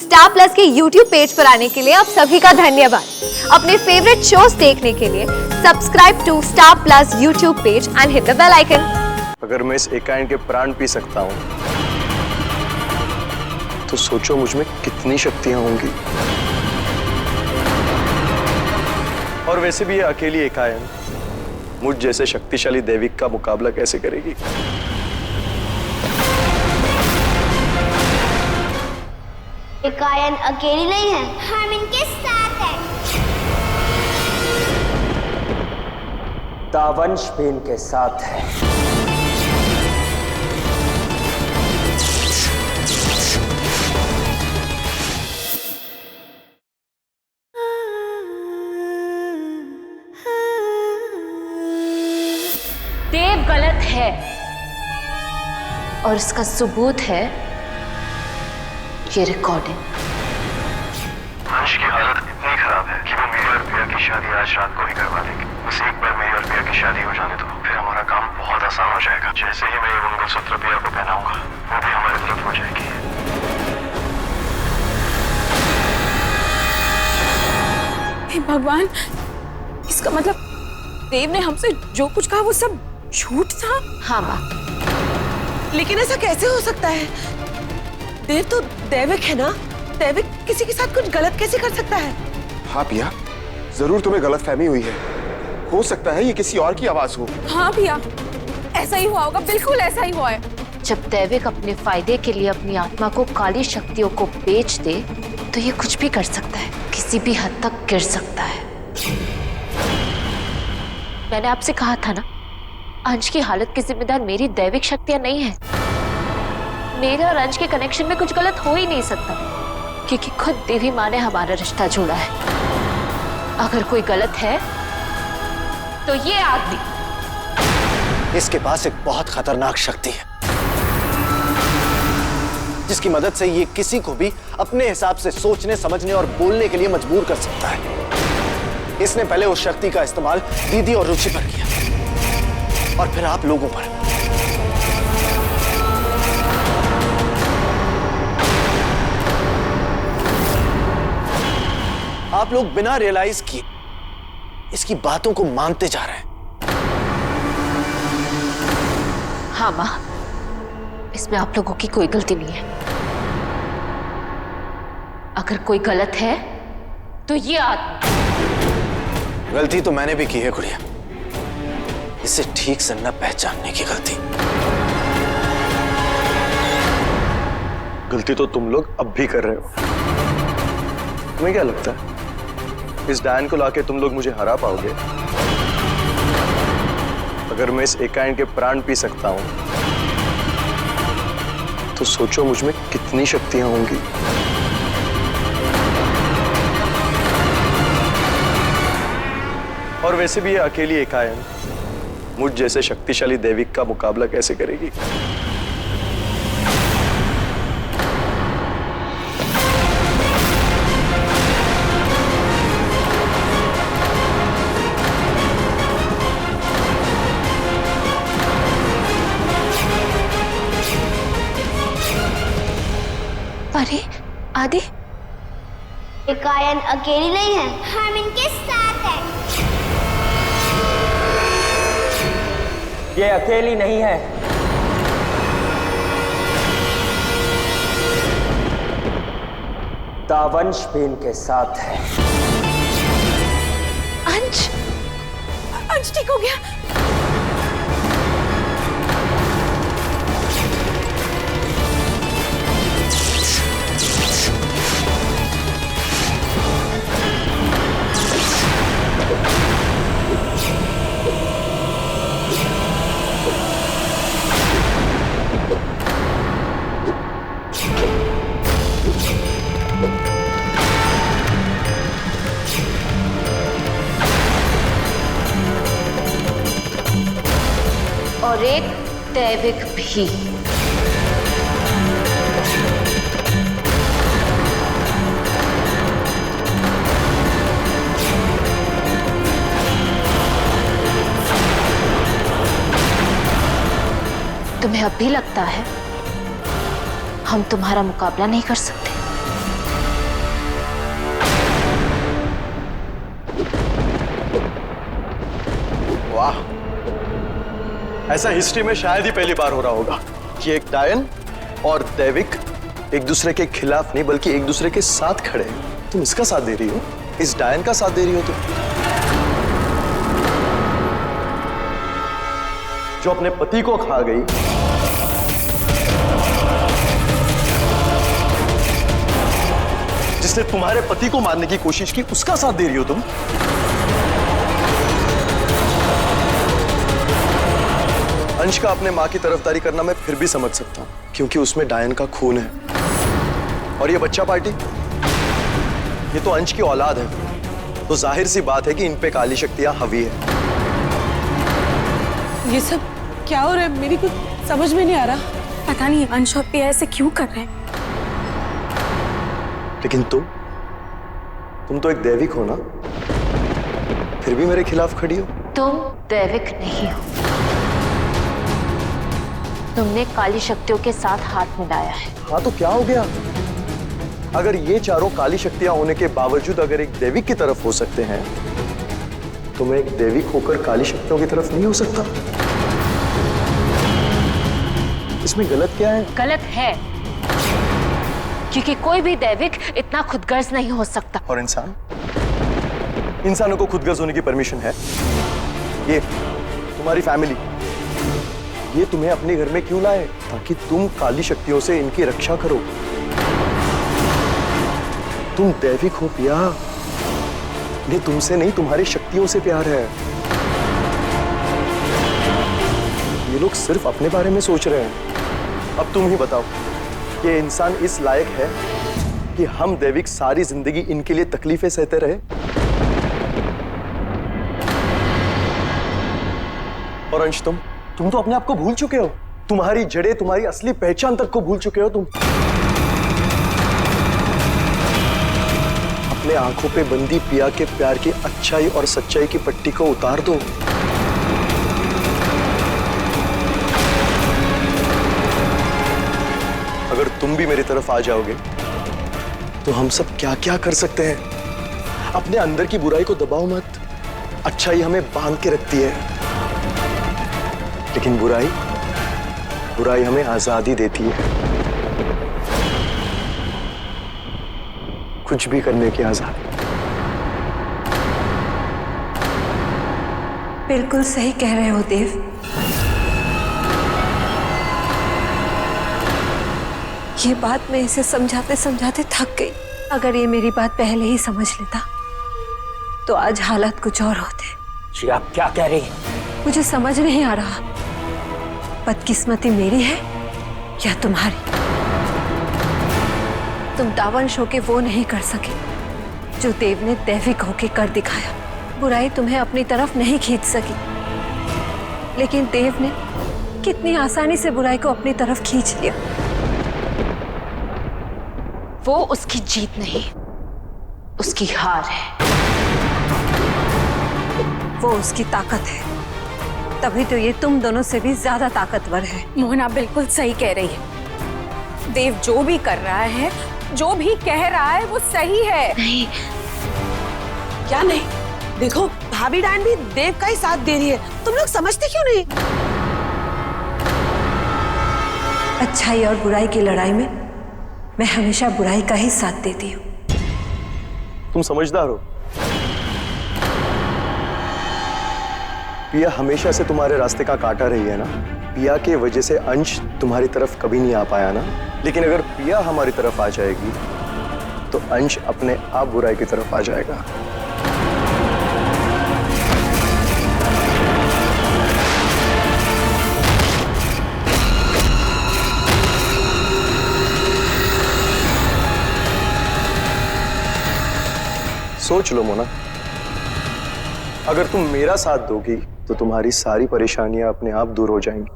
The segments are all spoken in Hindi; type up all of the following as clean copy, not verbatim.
स्टार प्लस के YouTube पेज पर आने के लिए आप सभी का धन्यवाद। अपने फेवरेट शोज देखने के लिए subscribe to Star Plus YouTube page and hit the bell icon. अगर मैं इस एकाएन के प्राण पी सकता हूँ तो सोचो मुझ में कितनी शक्तियां होंगी। और वैसे भी ये अकेली एकाएन मुझ जैसे शक्तिशाली दैविक का मुकाबला कैसे करेगी? एकाएन अकेली नहीं है, हम इनके साथ हैं। दावंश भी इनके साथ है। देव गलत है और इसका सबूत है ये रिकॉर्डिंग। अंश की हालत इतनी खराब है कि वो मेरी और प्रिया की शादी आज रात को ही करवा देंगे। बस एक बार मेरी और प्रिया की शादी हो जाने दो, फिर हमारा काम बहुत आसान हो जाएगा। जैसे ही मैं ये मंगलसूत्र प्रिया को पहनाऊंगा, वो भी हमारी तरफ हो जाएगी। हे भगवान, इसका मतलब देव ने हमसे जो कुछ कहा वो सब झूठ था। हाँ माँ, लेकिन ऐसा कैसे हो सकता है? देव तो दैविक है ना। दैविक किसी के साथ कुछ गलत कैसे कर सकता है? हाँ पिया, जरूर तुम्हें गलतफहमी हुई है। हो सकता है ये किसी और की आवाज हो। हाँ भैया, ऐसा ही हुआ होगा, बिल्कुल ऐसा ही हुआ है। जब दैविक अपने फायदे के लिए अपनी आत्मा को काली शक्तियों को बेच दे तो ये कुछ भी कर सकता है, किसी भी हद तक गिर सकता है। मैंने आपसे कहा था ना, अंश की हालत की जिम्मेदार मेरी दैविक शक्तियां नहीं है। मेरे और अंश के कनेक्शन में कुछ गलत हो ही नहीं सकता, क्योंकि खुद देवी माँ ने हमारा रिश्ता जोड़ा है। अगर कोई गलत है तो ये आदमी। इसके पास एक बहुत खतरनाक शक्ति है जिसकी मदद से ये किसी को भी अपने हिसाब से सोचने, समझने और बोलने के लिए मजबूर कर सकता है। इसने पहले उस शक्ति का इस्तेमाल दीदी और रुचि पर किया और फिर आप लोगों पर। आप लोग बिना रियलाइज किए इसकी बातों को मानते जा रहे हैं। हाँ माँ, इसमें आप लोगों की कोई गलती नहीं है। अगर कोई गलत है तो ये आदमी। गलती तो मैंने भी की है गुड़िया, इसे ठीक से न पहचानने की गलती। गलती तो तुम लोग अब भी कर रहे हो। तुम्हें क्या लगता है इस डायन को लाके तुम लोग मुझे हरा पाओगे? अगर मैं इस एकाएन के प्राण पी सकता हूं तो सोचो मुझ में कितनी शक्तियां होंगी। और वैसे भी ये अकेली एकाएन मुझ जैसे शक्तिशाली दैविक का मुकाबला कैसे करेगी? अरे आदि, एकाएन अकेली नहीं है, हम इनके साथ हैं। ये अकेली नहीं है। दावंश भी इनके साथ है। अंश, अंश ठीक हो गया? और एक दैविक भी। तुम्हें अब भी लगता है हम तुम्हारा मुकाबला नहीं कर सकते? वाह, ऐसा हिस्ट्री में शायद ही पहली बार हो रहा होगा कि एक डायन और दैविक एक दूसरे के खिलाफ नहीं बल्कि एक दूसरे के साथ खड़े हैं। तुम इसका साथ दे रही हो, इस डायन का साथ दे रही हो तुम, जो अपने पति को खा गई, जिसने तुम्हारे पति को मारने की कोशिश की, उसका साथ दे रही हो तुम। अंश का अपने मां की तरफदारी करना मैं फिर भी समझ सकता हूं, क्योंकि उसमें डायन का खून है। और ये बच्चा पार्टी, ये तो अंश की औलाद है, तो जाहिर सी बात है कि इन पे काली शक्तियां हावी है। ये सब क्या हो रहा है, मेरी कुछ समझ में नहीं आ रहा। पता नहीं अंश और पिया ऐसे क्यों कर रहे हैं। लेकिन तुम तो एक दैविक हो ना, फिर भी मेरे खिलाफ खड़ी हो। तुम दैविक नहीं हो, तुमने काली शक्तियों के साथ हाथ मिलाया है। हाँ तो क्या हो गया? अगर ये चारों काली शक्तियां होने के बावजूद अगर एक दैविक की तरफ हो सकते हैं, तो मैं एक दैविक होकर काली शक्तियों की तरफ नहीं हो सकता? इसमें गलत क्या है? गलत है क्योंकि कोई भी दैविक इतना खुदगर्ज नहीं हो सकता। और इंसानों को खुदगर्ज होने की परमिशन है? ये तुम्हारी फैमिली, ये तुम्हें अपने घर में क्यों लाए? ताकि तुम काली शक्तियों से इनकी रक्षा करो। तुम दैविक हो पिया, ये तुमसे नहीं तुम्हारी शक्तियों से प्यार है। ये लोग सिर्फ अपने बारे में सोच रहे हैं। अब तुम ही बताओ, ये इंसान इस लायक है कि हम दैविक सारी जिंदगी इनके लिए तकलीफें सहते रहे? और अंश, तुम तो अपने आप को भूल चुके हो। तुम्हारी जड़ें, तुम्हारी असली पहचान तक को भूल चुके हो तुम। अपने आंखों पे बंदी पिया के प्यार की अच्छाई और सच्चाई की पट्टी को उतार दो। अगर तुम भी मेरी तरफ आ जाओगे तो हम सब क्या क्या कर सकते हैं। अपने अंदर की बुराई को दबाओ मत, अच्छाई हमें बांध के रखती है, लेकिन बुराई हमें आजादी देती है, कुछ भी करने की आजादी। बिल्कुल सही कह रहे हो देव। ये बात मैं इसे समझाते समझाते थक गई। अगर ये मेरी बात पहले ही समझ लेता तो आज हालात कुछ और होते। जी आप क्या कह रही हैं? मुझे समझ नहीं आ रहा, बदकिस्मती मेरी है या तुम्हारी। तुम दावंश होके वो नहीं कर सके जो देव ने दैविक होके कर दिखाया। बुराई तुम्हें अपनी तरफ नहीं खींच सकी, लेकिन देव ने कितनी आसानी से बुराई को अपनी तरफ खींच लिया। वो उसकी जीत नहीं, उसकी हार है। वो उसकी ताकत है, तभी तो ये तुम दोनों से भी ज्यादा ताकतवर है। मोहन आप बिल्कुल सही कह रही है। देव जो भी कर रहा है, जो भी कह रहा है, वो सही है। नहीं, क्या नहीं? देखो भाभी डायन भी देव का ही साथ दे रही है, तुम लोग समझते क्यों नहीं? अच्छाई और बुराई की लड़ाई में मैं हमेशा बुराई का ही साथ देती हूँ। तुम समझदार हो। पिया हमेशा से तुम्हारे रास्ते का काटा रही है ना। पिया के वजह से अंश तुम्हारी तरफ कभी नहीं आ पाया ना। लेकिन अगर पिया हमारी तरफ आ जाएगी तो अंश अपने आप बुराई की तरफ आ जाएगा। सोच लो मोना, अगर तुम मेरा साथ दोगी तो तुम्हारी सारी परेशानियां अपने आप दूर हो जाएंगी।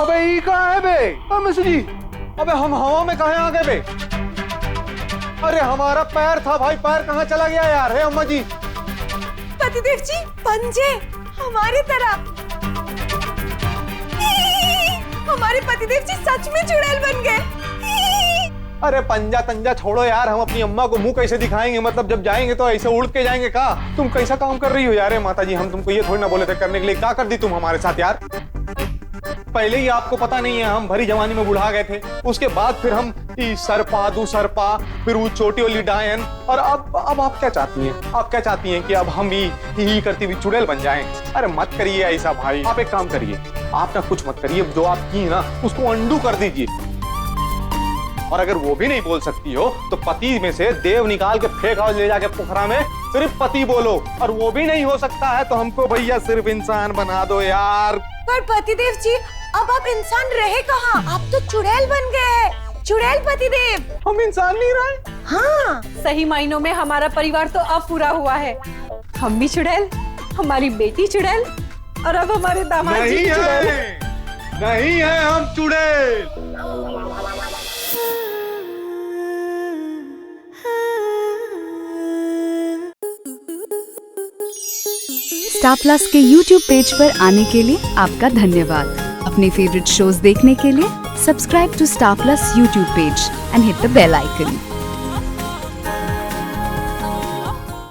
अबे ये कहाँ है बे? मिस्र जी, अबे हम हवा में कहाँ आ गए बे? अरे हमारा पैर था भाई, पैर कहाँ चला गया यार? है अम्मा जी? पतिदेव जी, पंजे हमारी तरफ। हमारे पतिदेव जी सच में चुड़ैल बन गए। अरे पंजा तंजा छोड़ो यार, हम अपनी अम्मा को मुंह कैसे दिखाएंगे? मतलब जब जाएंगे तो ऐसे उड़ के जाएंगे का? तुम कैसा काम कर रही हो यार? माता जी, हम तुमको ये थोड़ी ना बोले थे करने के लिए, क्या कर दी तुम हमारे साथ यार? पहले ही आपको पता नहीं है, हम भरी जवानी में बुढ़ा गए थे, उसके बाद फिर हम सरपा दू सरपा, फिर वो छोटी वाली डायन, और अब आप क्या चाहती हैं? आप क्या चाहती हैं कि अब हम ही करती हुई चुड़ैल बन जाएं? अरे मत करिए ऐसा भाई, आप एक काम करिए, आप ना कुछ मत करिए, जो आप की ना उसको अंडू कर दीजिए। और अगर वो भी नहीं बोल सकती हो तो पति में से देव निकाल के फेंका ले जाके पोखरा में, सिर्फ पति बोलो। और वो भी नहीं हो सकता है तो हमको भैया सिर्फ इंसान बना दो यार। पर पतिदेव जी, अब आप इंसान रहे कहाँ? आप तो चुड़ैल बन गए हैं, चुड़ैल पतिदेव। हम इंसान नहीं रहे? हाँ, सही मायनों में हमारा परिवार तो अब पूरा हुआ है। हम भी चुड़ैल, हमारी बेटी चुड़ैल, और अब हमारे दामाद जी चुड़ैल। नहीं है हम चुड़ैल। स्टार प्लस के YouTube पेज पर आने के लिए आपका धन्यवाद। अपने फेवरेट शोज देखने के लिए subscribe to Star Plus YouTube page and hit the bell icon.